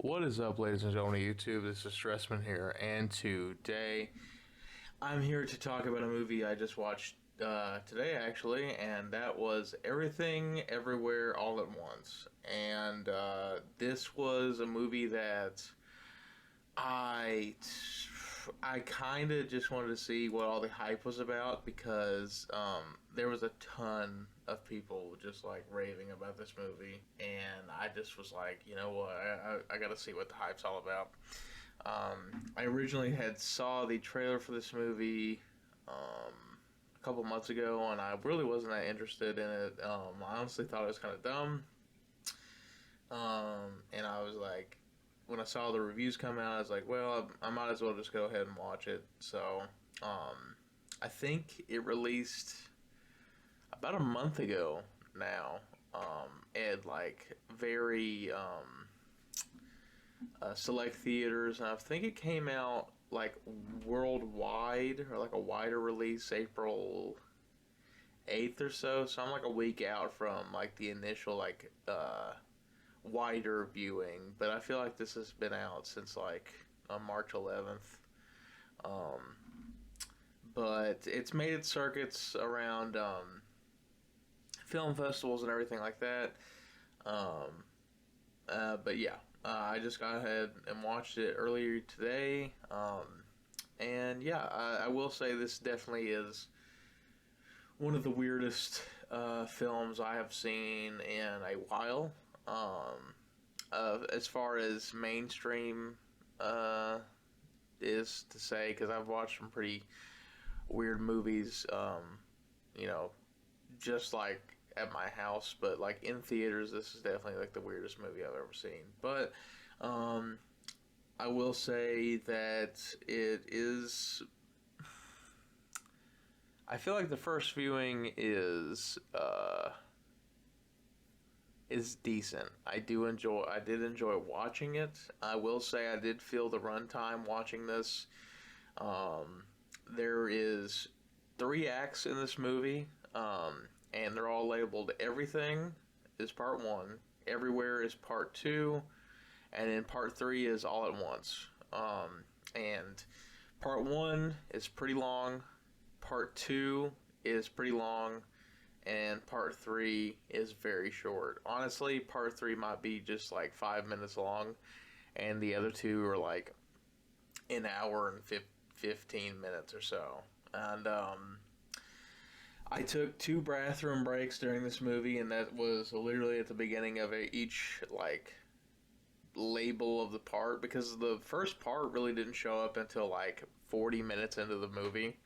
What is up, ladies and gentlemen of YouTube? This is Stressman here, and today I'm here to talk about a movie I just watched today, actually, and that was Everything, Everywhere, All at Once. And this was a movie that I kind of just wanted to see what all the hype was about because there was a ton of people just like raving about this movie, and I just was like, you know what, I got to see what the hype's all about. I originally had saw the trailer for this movie a couple months ago, and I really wasn't that interested in it. I honestly thought it was kind of dumb, and I was like, when I saw the reviews come out, I was like, well, I might as well just go ahead and watch it. So, I think it released about a month ago now, at like very select theaters, and I think it came out like worldwide or like a wider release April 8th or so. So I'm like a week out from like the initial like wider viewing, but I feel like this has been out since like on March 11th. But it's made its circuits around film festivals and everything like that. But yeah, I just got ahead and watched it earlier today. And yeah, I will say this definitely is one of the weirdest films I have seen in a while. As far as mainstream is to say, because I've watched some pretty weird movies, you know, just like at my house, but like in theaters, this is definitely like the weirdest movie I've ever seen. But I will say that it is. I feel like the first viewing is decent. I did enjoy watching it. I will say I did feel the runtime watching this. There is 3 acts in this movie, and they're all labeled Everything is part 1, Everywhere is part 2, and then part 3 is All at Once. And part 1 is pretty long, part 2 is pretty long, and part 3 is very short. Honestly, part 3 might be just like 5 minutes long, and the other two are like an hour and 15 minutes or so. And I took 2 bathroom breaks during this movie, and that was literally at the beginning of each like label of the part, because the first part really didn't show up until like 40 minutes into the movie.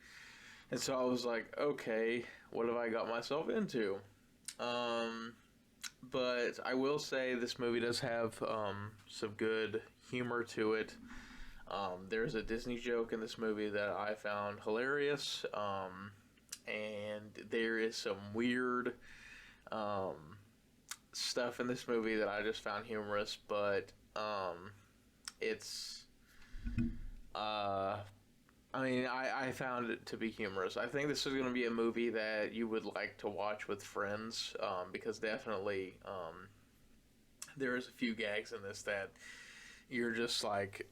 And so I was like, okay, what have I got myself into? But I will say this movie does have some good humor to it. There's a Disney joke in this movie that I found hilarious. And there is some weird stuff in this movie that I just found humorous. But it's... I found it to be humorous. I think this is going to be a movie that you would like to watch with friends, because definitely there is a few gags in this that you're just like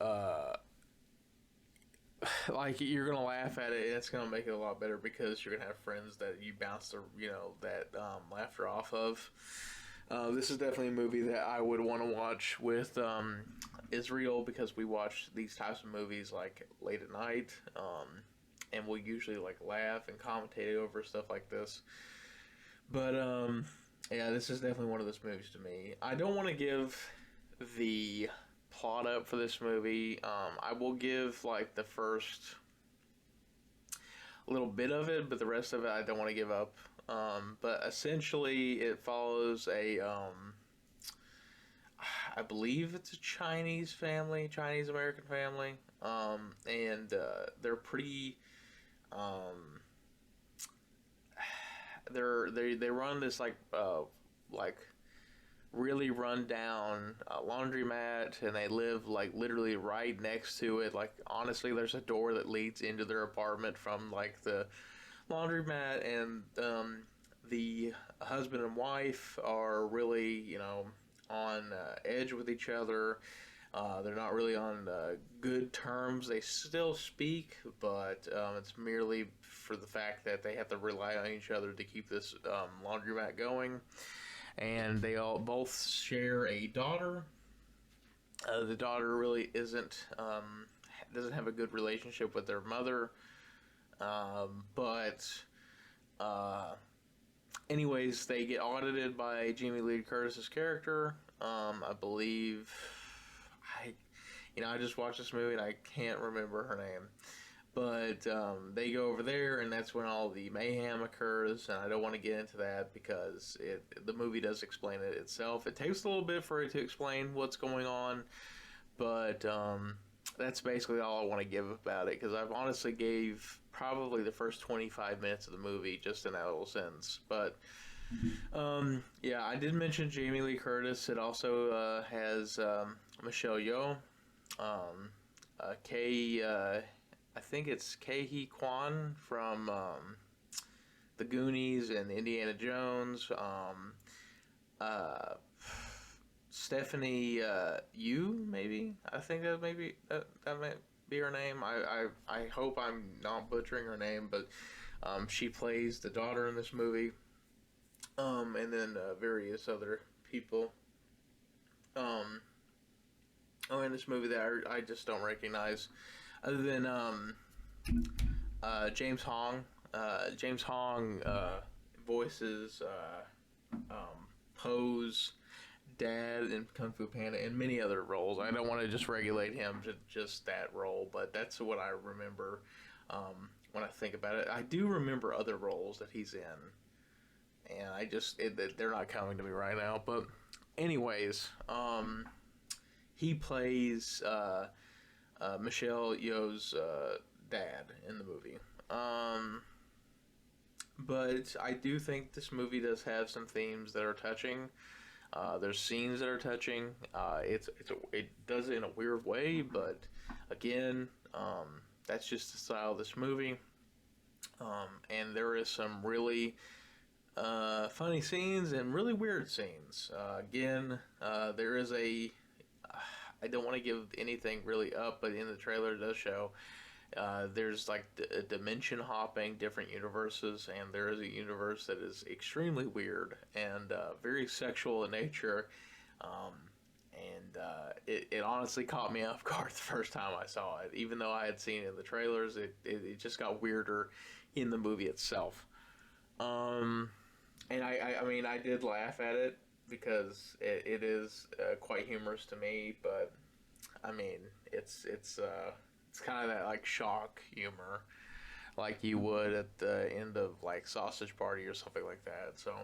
you're going to laugh at it, and it's going to make it a lot better because you're going to have friends that you bounce that laughter off of. This is definitely a movie that I would want to watch with Israel, because we watch these types of movies like late at night, and we'll usually like laugh and commentate over stuff like this. But yeah, this is definitely one of those movies to me. I don't want to give the plot up for this movie. I will give like the first little bit of it, but the rest of it I don't want to give up. But essentially, it follows I believe it's a Chinese American family, and they're pretty, they run this like really run down laundromat, and they live like literally right next to it. Like honestly, there's a door that leads into their apartment from like the laundromat, and the husband and wife are really on edge with each other. They're not really on good terms. They still speak, but it's merely for the fact that they have to rely on each other to keep this laundromat going. And they all both share a daughter. The daughter really isn't doesn't have a good relationship with their mother, but anyways, they get audited by Jamie Lee Curtis's character. I believe I just watched this movie and I can't remember her name. But they go over there, and that's when all the mayhem occurs. And I don't want to get into that because the movie does explain it itself. It takes a little bit for it to explain what's going on, but that's basically all I want to give about it, because I've honestly gave probably the first 25 minutes of the movie just in that little sense. But yeah, I did mention Jamie Lee Curtis. It also has Michelle Yeoh, I think it's Ke Quan from The Goonies and Indiana Jones. Stephanie Yu, maybe. I think that might be her name. I hope I'm not butchering her name, but she plays the daughter in this movie. And then various other people. In this movie that I just don't recognize, other than James Hong. James Hong voices Poe's dad in Kung Fu Panda and many other roles. I don't want to just regulate him to just that role, but that's what I remember when I think about it. I do remember other roles that he's in, and they're not coming to me right now. But anyways, he plays Michelle Yeoh's dad in the movie. But I do think this movie does have some themes that are touching. There's scenes that are touching. It does it in a weird way, but again, that's just the style of this movie. And there is some really funny scenes and really weird scenes. There is I don't want to give anything really up, but in the trailer it does show there's like dimension hopping, different universes, and there is a universe that is extremely weird and very sexual in nature. It honestly caught me off guard the first time I saw it. Even though I had seen it in the trailers, it just got weirder in the movie itself. And I mean, I did laugh at it because it is quite humorous to me, but I mean, it's kind of that like shock humor, like you would at the end of like Sausage Party or something like that. So,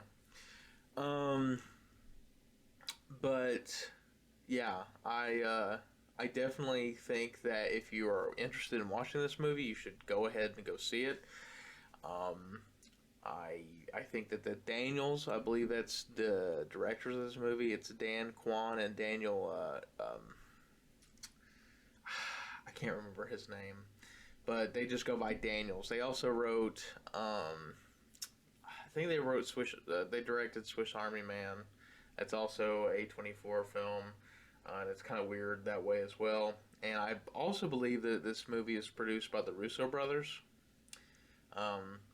but yeah, I definitely think that if you are interested in watching this movie, you should go ahead and go see it. I think that the Daniels, I believe that's the directors of this movie. It's Dan Kwan and Daniel. I can't remember his name, but they just go by Daniels. They also wrote. I think they wrote Swiss. They directed Swiss Army Man. That's also a A24 film, and it's kind of weird that way as well. And I also believe that this movie is produced by the Russo brothers.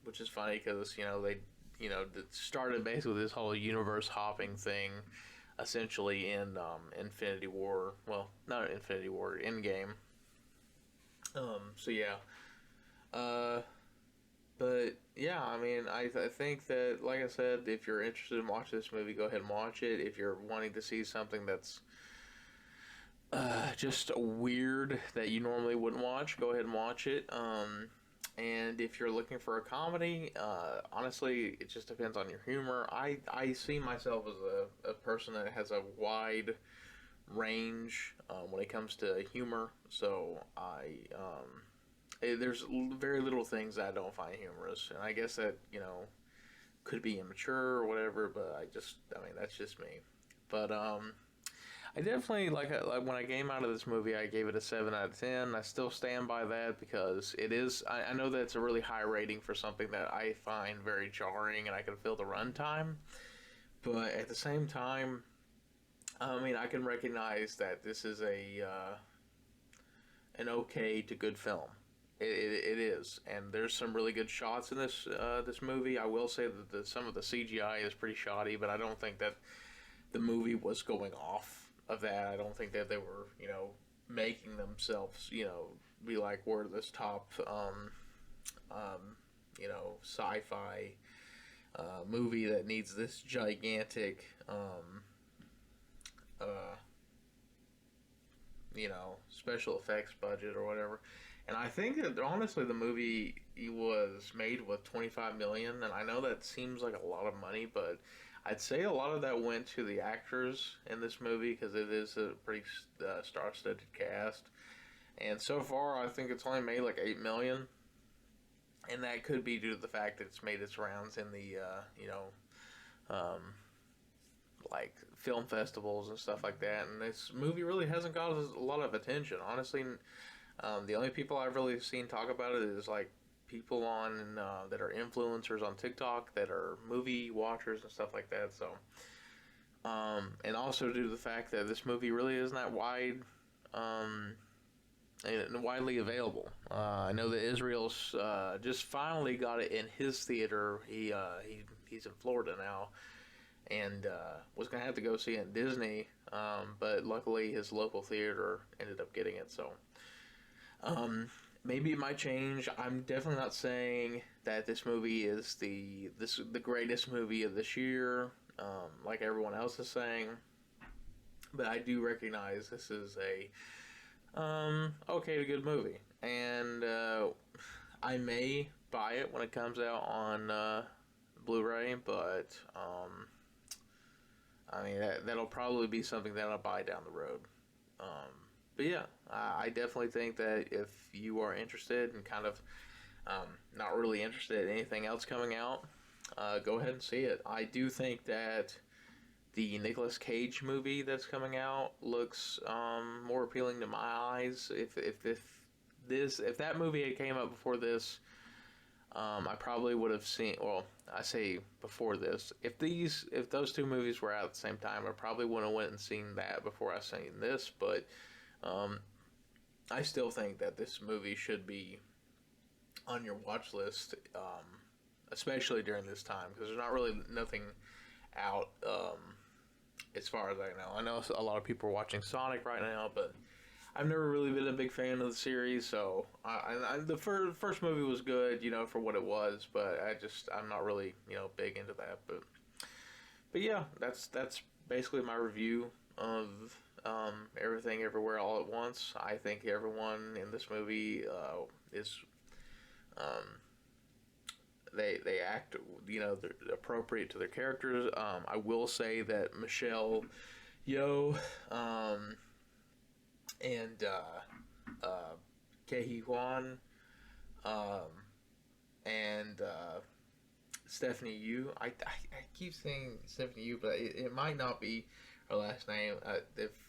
Which is funny because they started basically this whole universe hopping thing, essentially in Infinity War. Well, not Infinity War, Endgame. So yeah, but yeah, I mean, I think that, like I said, if you're interested in watching this movie, go ahead and watch it. If you're wanting to see something that's just weird that you normally wouldn't watch, go ahead and watch it. And if you're looking for a comedy, honestly, it just depends on your humor. I see myself as a person that has a wide range when it comes to humor. So there's very little things that I don't find humorous. And I guess that, could be immature or whatever, but I mean, that's just me. But I definitely like when I came out of this movie, I gave it a 7 out of 10. I still stand by that because it is. I know that it's a really high rating for something that I find very jarring, and I can feel the runtime. But at the same time, I mean, I can recognize that this is an okay to good film. It is, and there's some really good shots in this movie. I will say that some of the CGI is pretty shoddy, but I don't think that the movie was going off of that. I don't think that they were, making themselves, be like, we're this top, sci-fi movie that needs this gigantic, uh, special effects budget or whatever. And I think that honestly, the movie was made with 25 million, and I know that seems like a lot of money, but I'd say a lot of that went to the actors in this movie because it is a pretty star-studded cast. And so far, I think it's only made like 8 million, and that could be due to the fact that it's made its rounds in the um, like film festivals and stuff like that. And this movie really hasn't got a lot of attention, honestly. The only people I've really seen talk about it is like people on that are influencers on TikTok that are movie watchers and stuff like that. So, and also due to the fact that this movie really isn't that and widely available. I know that Israel's just finally got it in his theater. He's in Florida now, and was gonna have to go see it in Disney, but luckily his local theater ended up getting it. So. Maybe it might change. I'm definitely not saying that this movie is the greatest movie of this year, like everyone else is saying. But I do recognize this is a okay to good movie, and I may buy it when it comes out on Blu-ray. But I mean that'll probably be something that I'll buy down the road. But yeah, I definitely think that if you are interested and kind of not really interested in anything else coming out, go ahead and see it. I do think that the Nicolas Cage movie that's coming out looks more appealing to my eyes. If that movie had came out before this, I probably would have seen. Well, I say before this. If those two movies were out at the same time, I probably wouldn't have went and seen that before I seen this. But I still think that this movie should be on your watch list, especially during this time, because there's not really nothing out as far as I know. I know a lot of people are watching Sonic right now, but I've never really been a big fan of the series. So the first movie was good, for what it was, but I'm not really big into that. But yeah, that's basically my review of Everything Everywhere All at Once. I think everyone in this movie is they act they're appropriate to their characters. I will say that Michelle Yeoh and Ke Huy Quan and Stephanie Yu. I keep saying Stephanie Yu, but it might not be her last name.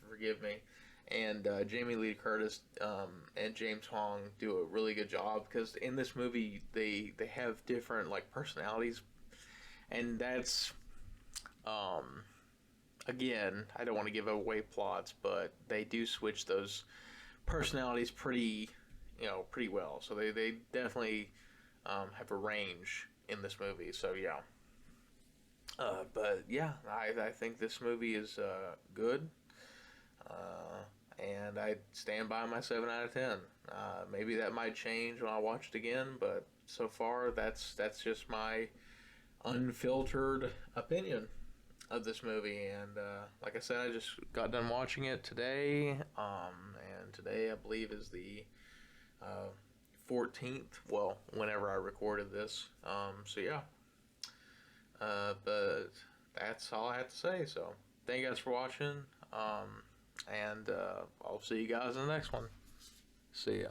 Forgive me. And Jamie Lee Curtis and James Hong do a really good job, because in this movie they have different like personalities, and that's again, I don't want to give away plots, but they do switch those personalities pretty well. So they definitely have a range in this movie. So yeah. But yeah, I think this movie is good, and I stand by my 7 out of 10. Maybe that might change when I watch it again, but so far that's just my unfiltered opinion of this movie. And like I said, I just got done watching it today, and today I believe is the 14th. Well, whenever I recorded this. So yeah. But that's all I have to say. So thank you guys for watching. And I'll see you guys in the next one. See ya.